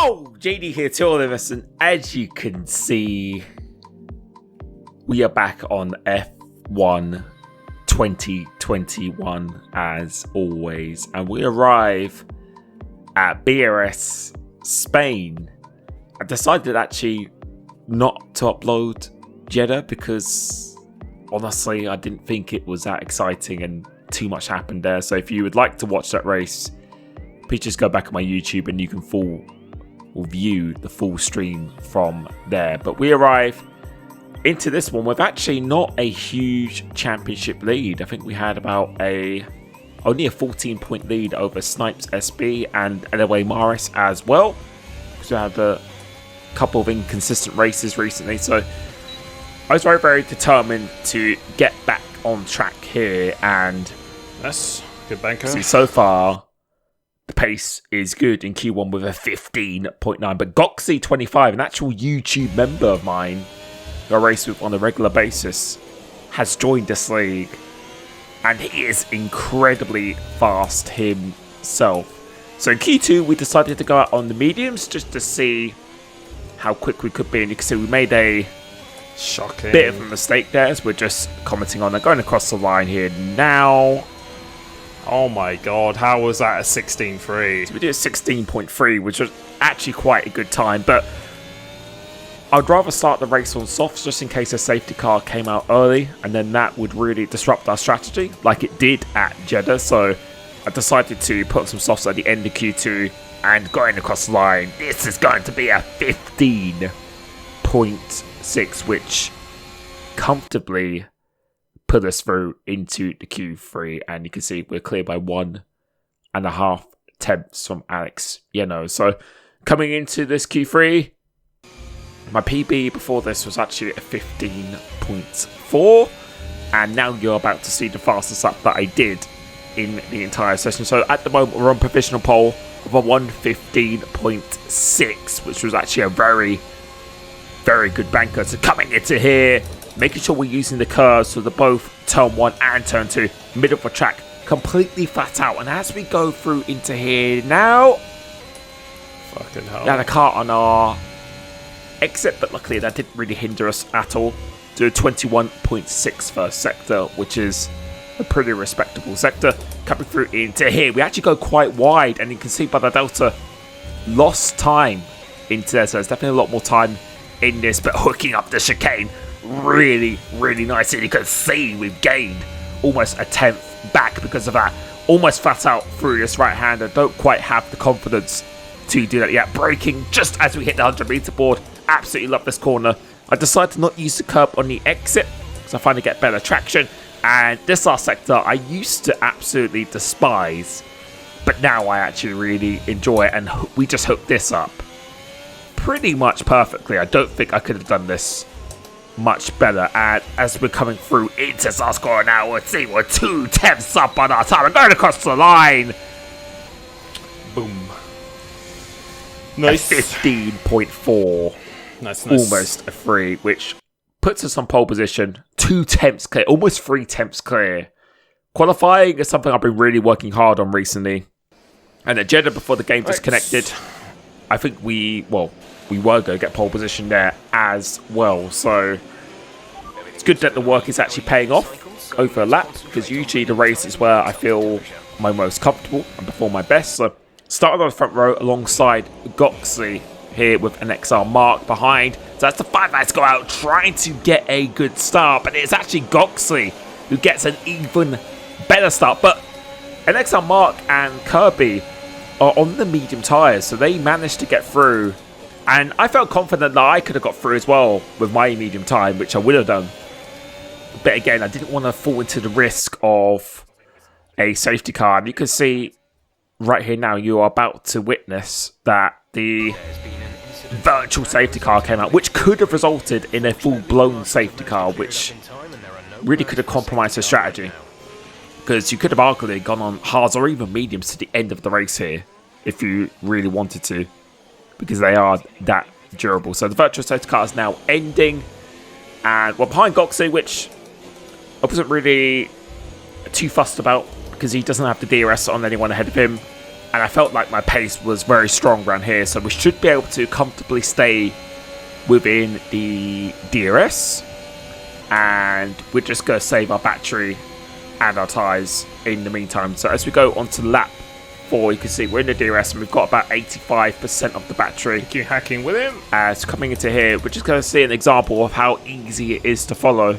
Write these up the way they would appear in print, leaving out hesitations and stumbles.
Yo, JD here to all of us, and as you can see, we are back on F1 2021 as always, and we arrive at BRS Spain. I decided actually not to upload Jeddah because honestly I didn't think it was that exciting and too much happened there. So if you would like to watch that race, please just go back on my YouTube and you can view the full stream from there. But we arrive into this one with actually not a huge championship lead. I think we had about only a 14-point lead over Snipes SB and LA Maris as well, because we had a couple of inconsistent races recently. So I was very determined to get back on track here, and that's good banker. See, so far the pace is good in Q1 with a 15.9, but Goxy25, an actual YouTube member of mine who I race with on a regular basis, has joined this league, and he is incredibly fast himself. So in Q2 we decided to go out on the mediums just to see how quick we could be, and you can see we made a shocking bit of a mistake there as we're just commenting on it. Going across the line here now. Oh my god, how was that a 16.3? So we did a 16.3, which was actually quite a good time, but I'd rather start the race on softs just in case a safety car came out early, and then that would really disrupt our strategy like it did at Jeddah. So I decided to put some softs at the end of Q2, and going across the line, this is going to be a 15.6, which comfortably put us through into the Q3, and you can see we're clear by 1.5 tenths from Alex Yeno. So coming into this Q3, my PB before this was actually a 15.4, and now you're about to see the fastest lap that I did in the entire session. So at the moment we're on provisional pole of a 1:15.6, which was actually a very good banker. So coming into here, making sure we're using the curves so they're both turn 1 and turn 2, middle of the track, completely flat out. And as we go through into here now, fucking hell, we had a car on our exit, but luckily that didn't really hinder us at all. To a 21.6 first sector, which is a pretty respectable sector. Coming through into here, we actually go quite wide, and you can see by the delta, lost time into there. So there's definitely a lot more time in this, but hooking up the chicane really nice. And you can see we've gained almost a tenth back because of that. Almost flat out through this right-hander. Don't quite have the confidence to do that yet. Braking just as we hit the 100-meter board. Absolutely love this corner. I decided to not use the curb on the exit because I find I get better traction. And this last sector I used to absolutely despise, but now I actually really enjoy it, and we just hooked this up pretty much perfectly. I don't think I could have done this much better. And as we're coming through into our score now, we'll see we're 2 tenths up on our time. We're going across the line. Boom. Nice. A 15.4. Nice. Almost a 3, which puts us on pole position. 2 tenths clear, almost 3 tenths clear. Qualifying is something I've been really working hard on recently. And at Jeddah, before the game disconnected, I think we were going to get pole position there as well. So it's good that the work is actually paying off over a lap, because usually the race is where I feel my most comfortable and perform my best. So started on the front row alongside Goxley here with an XR Mark behind. So that's the 5 guys go out trying to get a good start, but it's actually Goxley who gets an even better start. But an XR Mark and Kirby are on the medium tyres, so they managed to get through. And I felt confident that I could have got through as well with my medium time, which I would have done. But again, I didn't want to fall into the risk of a safety car. And you can see right here now, you are about to witness that the virtual safety car came out, which could have resulted in a full-blown safety car, which really could have compromised the strategy. Because you could have arguably gone on hards or even mediums to the end of the race here, if you really wanted to, because they are that durable. So the virtual safety car is now ending, and we're behind Goxley, which I wasn't really too fussed about because he doesn't have the DRS on anyone ahead of him. And I felt like my pace was very strong around here, so we should be able to comfortably stay within the DRS. And we're just going to save our battery and our tyres in the meantime. So as we go on to lap 4, you can see we're in the DRS and we've got about 85% of the battery. Keep hacking with him. As coming into here, we're just going to see an example of how easy it is to follow,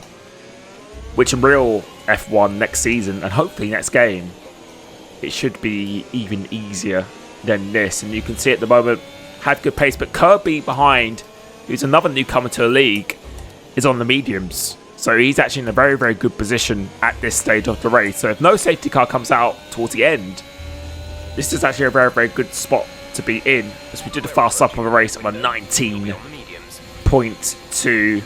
which in real F1 next season and hopefully next game, it should be even easier than this. And you can see at the moment, had good pace, but Kirby behind, who's another newcomer to the league, is on the mediums. So he's actually in a very, very good position at this stage of the race. So if no safety car comes out towards the end, this is actually a very, very good spot to be in, as we did a fast lap of the race of a 19.2,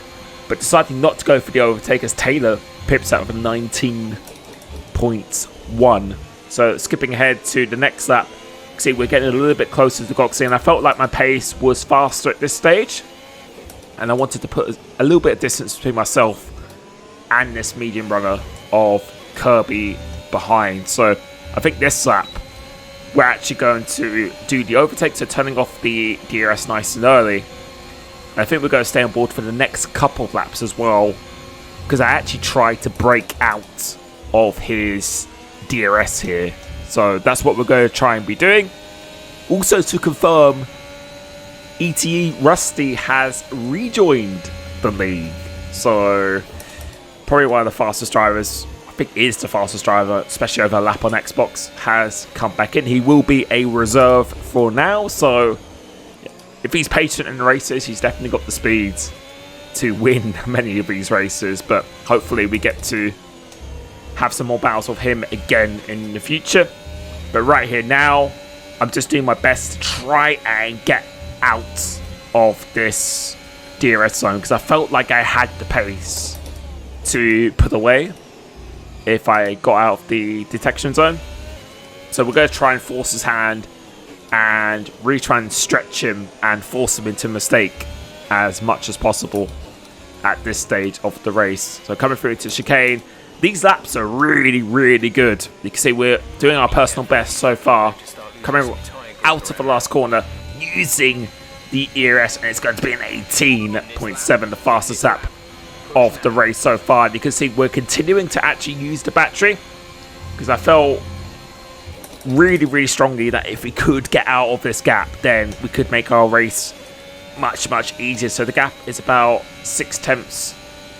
but deciding not to go for the overtake as Taylor pips out of a 19.1. So skipping ahead to the next lap, see we're getting a little bit closer to Goxie, and I felt like my pace was faster at this stage, and I wanted to put a little bit of distance between myself and this medium runner of Kirby behind. So I think this lap we're actually going to do the overtake, so turning off the DRS nice and early. And I think we're going to stay on board for the next couple of laps as well, because I actually tried to break out of his DRS here. So that's what we're going to try and be doing. Also to confirm, ETE Rusty has rejoined the league. So probably one of the fastest drivers, I think is the fastest driver, especially over a lap on Xbox, has come back in. He will be a reserve for now. So if he's patient in the races, he's definitely got the speed to win many of these races. But hopefully we get to have some more battles with him again in the future. But right here now, I'm just doing my best to try and get out of this DRS zone, because I felt like I had the pace to put away if I got out of the detection zone. So we're going to try and force his hand and really try and stretch him and force him into a mistake as much as possible at this stage of the race. So coming through to chicane, these laps are really, really good. You can see we're doing our personal best so far, coming out of the last corner using the ERS, and it's going to be an 18.7, the fastest lap of the race so far. And you can see we're continuing to actually use the battery, because I felt really, really strongly that if we could get out of this gap, then we could make our race much, much easier. So the gap is about 6/10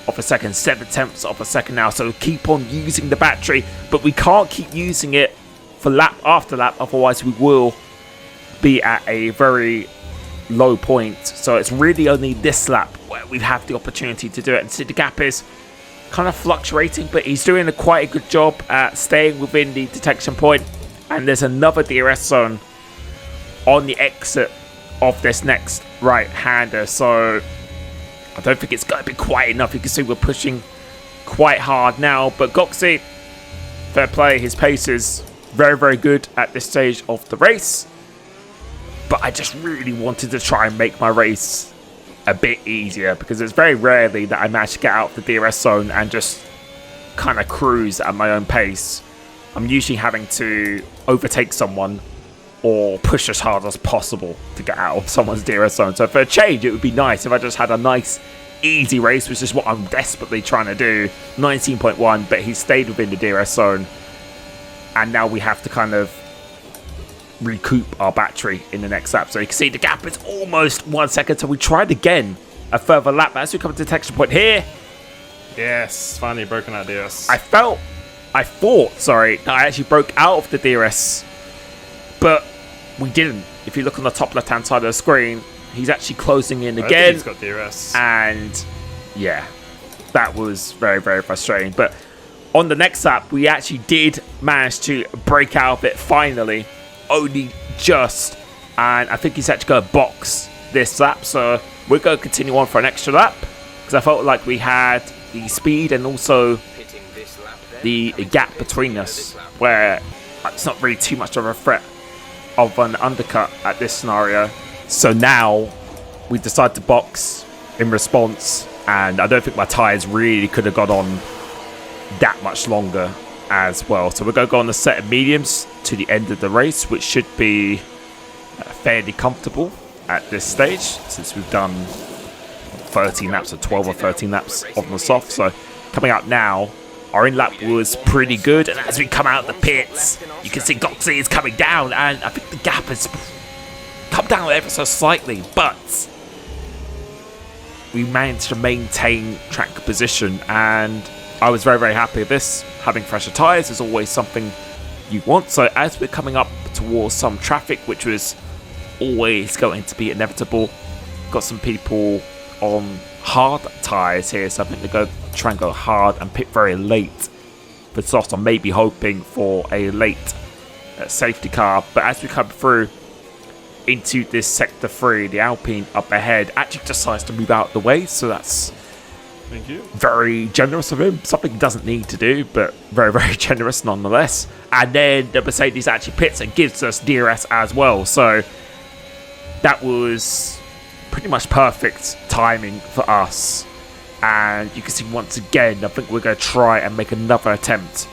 of a second, 7/10 of a second now. So keep on using the battery, but we can't keep using it for lap after lap, otherwise we will be at a very low point. So it's really only this lap where we have the opportunity to do it. And see, the gap is kind of fluctuating, but he's doing quite a good job at staying within the detection point. And there's another DRS zone on the exit of this next right-hander, so I don't think it's going to be quite enough. You can see we're pushing quite hard now, but Goxie, fair play, his pace is very, very good at this stage of the race. But I just really wanted to try and make my race a bit easier, because it's very rarely that I manage to get out of the DRS zone and just kind of cruise at my own pace. I'm usually having to overtake someone or push as hard as possible to get out of someone's DRS zone. So for a change, it would be nice if I just had a nice, easy race, which is what I'm desperately trying to do. 19.1, but he stayed within the DRS zone. And now we have to kind of recoup our battery in the next lap. So you can see the gap is almost 1 second. So we tried again a further lap. As we come to the detection point here. Yes, finally broken that DRS. I thought, that I actually broke out of the DRS, but we didn't. If you look on the top left-hand side of the screen, he's actually closing in again. He's got DRS. And yeah, that was very, very frustrating. But on the next lap, we actually did manage to break out of it finally, only just. And I think he's actually going to box this lap. So we're going to continue on for an extra lap, because I felt like we had the speed and also the gap between us, where it's not really too much of a threat of an undercut at this scenario. So now we decide to box in response, and I don't think my tyres really could have got on that much longer as well. So we're going to go on the set of mediums to the end of the race, which should be fairly comfortable at this stage, since we've done 13 laps or 12 or 13 laps on the soft. So coming out now, our in-lap was pretty good, and as we come out of the pits, you can see Goxie is coming down, and I think the gap has come down ever so slightly, but we managed to maintain track position, and I was very, very happy with this. Having fresher tyres is always something you want. So as we're coming up towards some traffic, which was always going to be inevitable, got some people on hard tyres here, so I think they try and go hard and pit very late for soft. I'm maybe hoping for a late safety car, but as we come through into this sector 3, the Alpine up ahead actually decides to move out of the way, so that's very generous of him. Something he doesn't need to do, but very, very generous nonetheless. And then the Mercedes actually pits and gives us DRS as well, so that was pretty much perfect timing for us. And you can see once again, I think we're going to try and make another attempt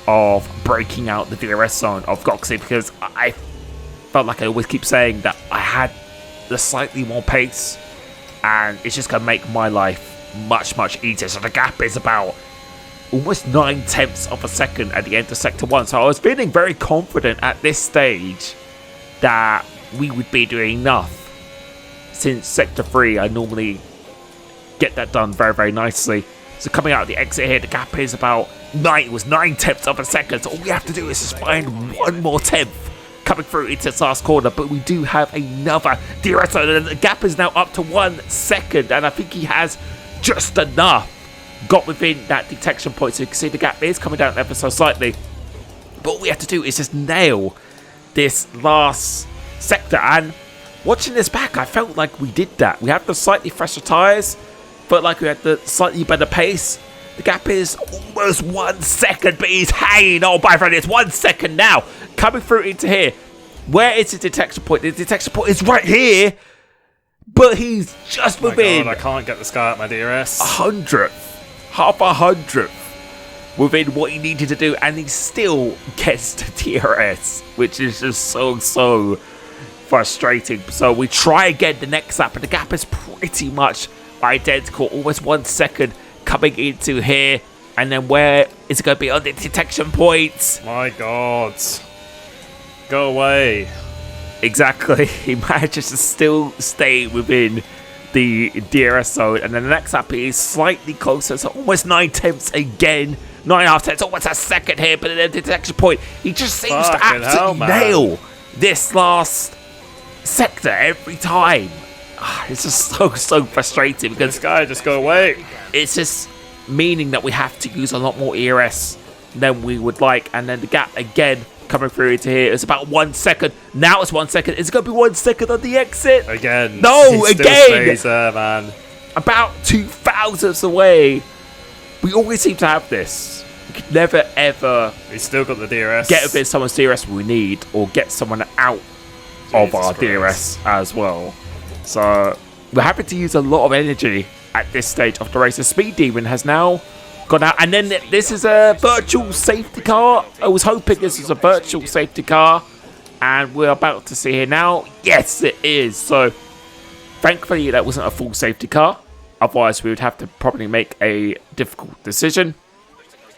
of breaking out the DRS zone of Goxie, because I felt like I always keep saying that I had the slightly more pace, and it's just going to make my life much, much easier. So the gap is about almost 9/10 of a second at the end of sector 1. So I was feeling very confident at this stage that we would be doing enough. Since sector 3, I normally get that done very, very nicely. So coming out of the exit here, the gap is about 9/10 of a second. So all we have to do is just find one more tenth coming through into this last corner, but we do have another DRS zone, and the gap is now up to 1 second, and I think he has just enough got within that detection point. So you can see the gap is coming down ever so slightly, but all we have to do is just nail this last sector. And watching this back, I felt like we did that. We have the slightly fresher tyres, felt like we had the slightly better pace. The gap is almost 1 second, but he's hanging on by friend. It's 1 second now. Coming through into here. Where is the detection point? The detection point is right here, but he's just within. God, I can't get this guy at my DRS. 100th. Half 100th within what he needed to do, and he still gets the DRS, which is just so frustrating. So we try again the next lap, and the gap is pretty much identical. Almost 1 second coming into here, and then where is it going to be on the detection points? My God. Go away. Exactly. He manages to still stay within the DRS zone, and then the next lap is slightly closer, so almost 9/10 again. 9.5, almost a second here, but at the detection point, he just seems to absolutely nail this last sector every time. It's just so frustrating, because this guy just go away. It's just meaning that we have to use a lot more ERS than we would like, and then the gap again coming through into here is about 1 second. Now it's 1 second. Is it going to be 1 second on the exit? Again. No, he again. Still stays there, man. About 2 thousandths away. We always seem to have this. We could never ever. He's still got the DRS. Get a bit of someone's DRS we need, or get someone out of our DRS as well. So we're having to use a lot of energy at this stage of the race. The Speed Demon has now gone out, and then this is a virtual safety car. I was hoping this was a virtual safety car, and we're about to see here now. Yes, it is. So thankfully that wasn't a full safety car, otherwise we would have to probably make a difficult decision.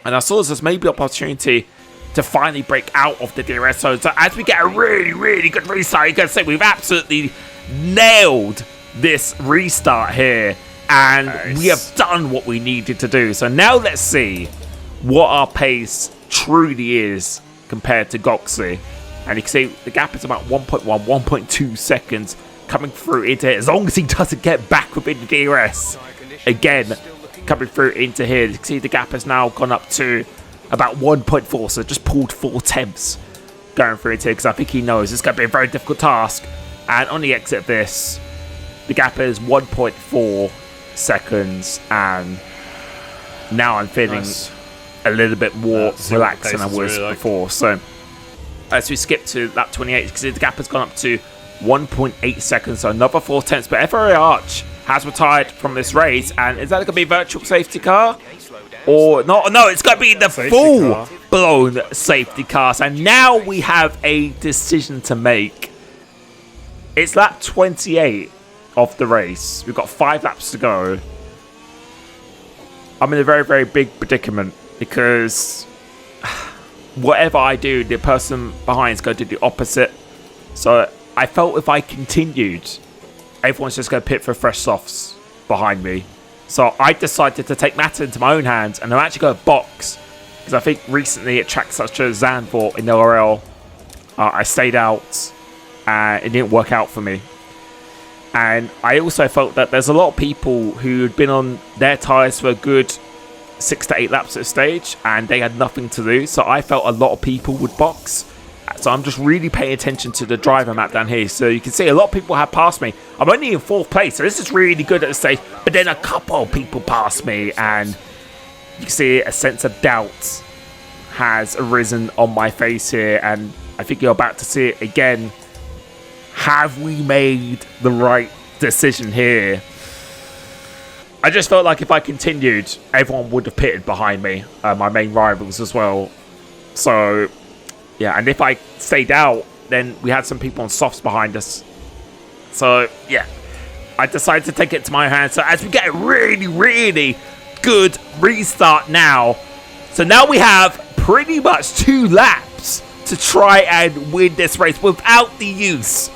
And I saw this as maybe an opportunity to finally break out of the DRS zone. So as we get a really good restart, you can say we've absolutely nailed this restart here, and nice. We have done what we needed to do. So now let's see what our pace truly is compared to Goxie. And you can see the gap is about 1.1, 1.2 seconds coming through into here, as long as he doesn't get back within the DRS. Again, coming through into here, you can see the gap has now gone up to about 1.4, so just pulled 4/10 going through into here, because I think he knows it's going to be a very difficult task. And on the exit of this, the gap is 1.4 seconds, and now I'm feeling a little bit more relaxed than I was before. So as we skip to lap 28, because the gap has gone up to 1.8 seconds, so another 4/10. But FRA Arch has retired from this race, and is that going to be a virtual safety car? or not. No, it's going to be the Safety full-blown safety car. And now we have a decision to make. It's lap 28 of the race. We've got 5 laps to go. I'm in a very, very big predicament because whatever I do, the person behind is going to do the opposite. So I felt if I continued, everyone's just going to pit for fresh softs behind me. So I decided to take matters into my own hands, and I'm actually going to box. Because I think recently at tracks such as Zandvoort in ORL, I stayed out and it didn't work out for me. And I also felt that there's a lot of people who had been on their tyres for a good 6 to 8 laps at a stage, and they had nothing to lose. So I felt a lot of people would box. So I'm just really paying attention to the driver map down here. So you can see a lot of people have passed me. I'm only in 4th place, so this is really good at the stage. But then a couple of people passed me, and you can see a sense of doubt has arisen on my face here. And I think you're about to see it again. Have we made the right decision here? I just felt like if I continued, everyone would have pitted behind me, my main rivals as well. So, yeah, and if I stayed out, then we had some people on softs behind us. So, yeah, I decided to take it to my hands. So as we get a really, really good restart now. So now we have pretty much 2 laps to try and win this race without the use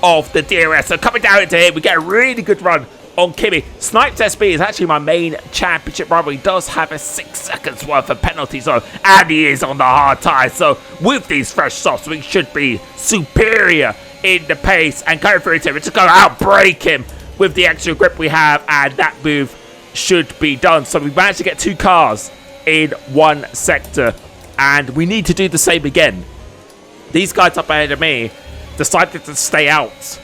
of the DRS. So coming down into here, we get a really good run on Kimi. Snipes SB is actually my main championship rival. He does have a 6 seconds worth of penalty zone, and he is on the hard tyres. So with these fresh softs, we should be superior in the pace. And going through to we're just going to outbrake him with the extra grip we have, and that move should be done. So we managed to get 2 cars in 1 sector, and we need to do the same again. These guys up ahead of me decided to stay out.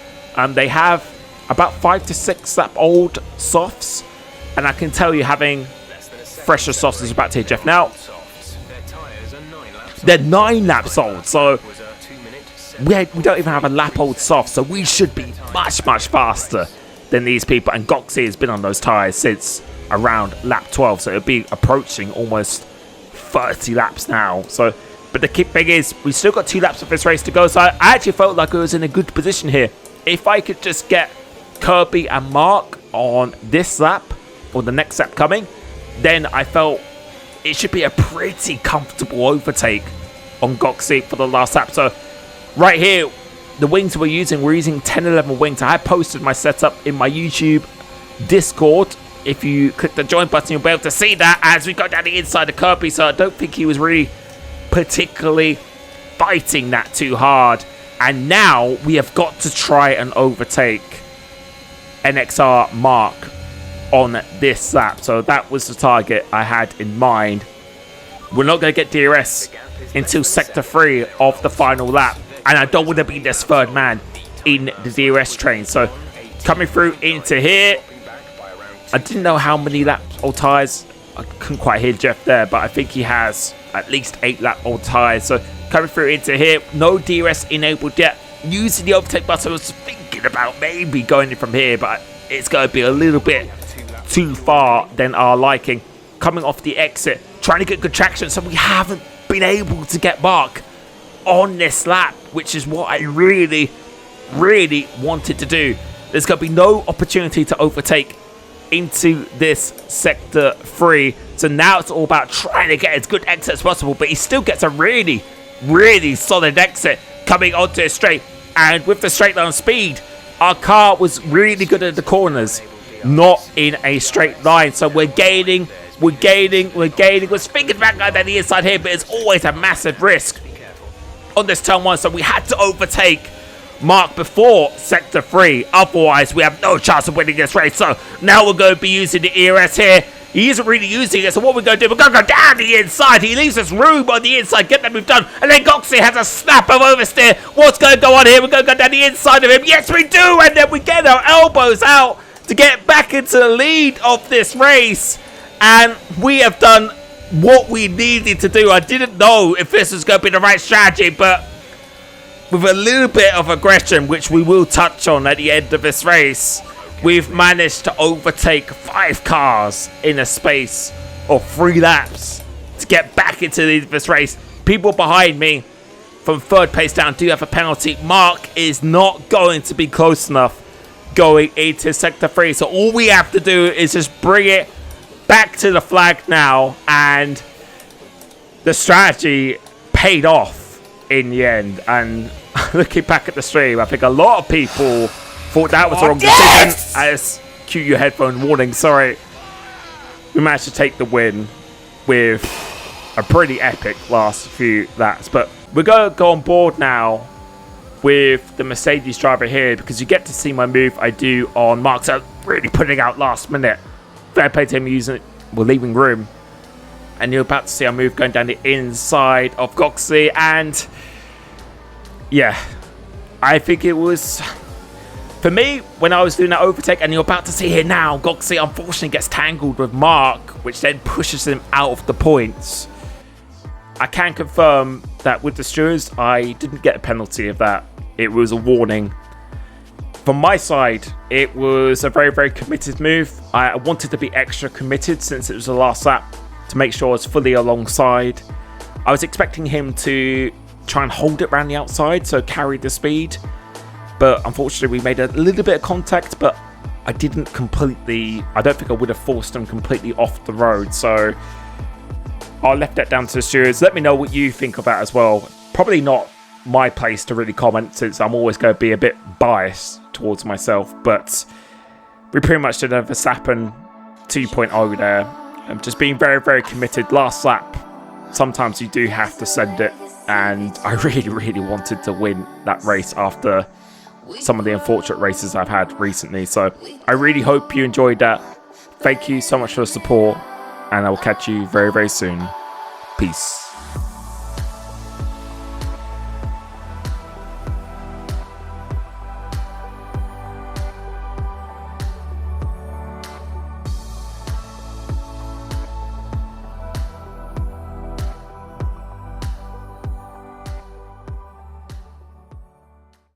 They have about 5 to 6 lap old softs, and I can tell you having fresher softs is about to hit Jeff now. They're 9 laps old, so we don't even have a lap old soft, so we should be much, much faster than these people. And Goxie has been on those tyres since around lap 12, so it'll be approaching almost 30 laps now. So, but the key thing is, we still got 2 laps of this race to go, so I actually felt like I was in a good position here. If I could just get Kirby and Mark on this lap, or the next lap coming, then I felt it should be a pretty comfortable overtake on Goxie for the last lap. So right here, the wings we're using 1011 wings. I had posted my setup in my YouTube Discord. If you click the join button, you'll be able to see that as we go down the inside of Kirby. So I don't think he was really particularly fighting that too hard. And now we have got to try and overtake NXR Mark on this lap. So that was the target I had in mind. We're not going to get DRS until sector 3 of the final lap, and I don't want to be this 3rd man in the DRS train. So coming through into here, I didn't know how many lap old tyres. I couldn't quite hear Jeff there, but I think he has at least 8 lap old tyres. So coming through into here, no DRS enabled yet. Using the overtake button, I was thinking about maybe going in from here, but it's going to be a little bit too far than our liking. Coming off the exit, trying to get good traction, so we haven't been able to get Mark on this lap, which is what I really, really wanted to do. There's going to be no opportunity to overtake into this sector 3. So now it's all about trying to get as good exit as possible, but he still gets a really, really solid exit coming onto a straight. And with the straight line speed, our car was really good at the corners, not in a straight line. So we're gaining. We're thinking back on the inside here, but it's always a massive risk on this turn 1. So we had to overtake Mark before sector 3. Otherwise, we have no chance of winning this race. So now we're going to be using the ERS here. He isn't really using it, so what we're going to do, we're going to go down the inside. He leaves us room on the inside, get that move done. And then Goxie has a snap of oversteer. What's going to go on here? We're going to go down the inside of him. Yes, we do. And then we get our elbows out to get back into the lead of this race. And we have done what we needed to do. I didn't know if this was going to be the right strategy, but with a little bit of aggression, which we will touch on at the end of this race, we've managed to overtake 5 cars in a space or 3 laps to get back into this race. People behind me from 3rd place down do have a penalty. Mark is not going to be close enough going into sector 3. So all we have to do is just bring it back to the flag now. And the strategy paid off in the end. And looking back at the stream, I think a lot of people thought that was the wrong decision. As cue your headphone warning, sorry. We managed to take the win with a pretty epic last few laps. But we're going to go on board now with the Mercedes driver here, because you get to see my move I do on Mark. So really putting out last minute. Fair play to him using it. We're leaving room. And you're about to see our move going down the inside of Goxley. And yeah, I think it was... For me, when I was doing that overtake, and you're about to see here now, Goxley unfortunately gets tangled with Mark, which then pushes him out of the points. I can confirm that with the stewards, I didn't get a penalty of that. It was a warning. From my side, it was a very, very committed move. I wanted to be extra committed since it was the last lap to make sure I was fully alongside. I was expecting him to try and hold it around the outside, so carry the speed. But unfortunately, we made a little bit of contact, but I didn't completely... I don't think I would have forced him completely off the road. So I left that down to the stewards. Let me know what you think of that as well. Probably not my place to really comment, since I'm always going to be a bit biased towards myself. But we pretty much did a Verstappen 2.0 there. I'm just being very, very committed. Last lap, sometimes you do have to send it. And I really, really wanted to win that race after some of the unfortunate races I've had recently. So I really hope you enjoyed that. Thank you so much for the support, and I will catch you very, very soon. Peace.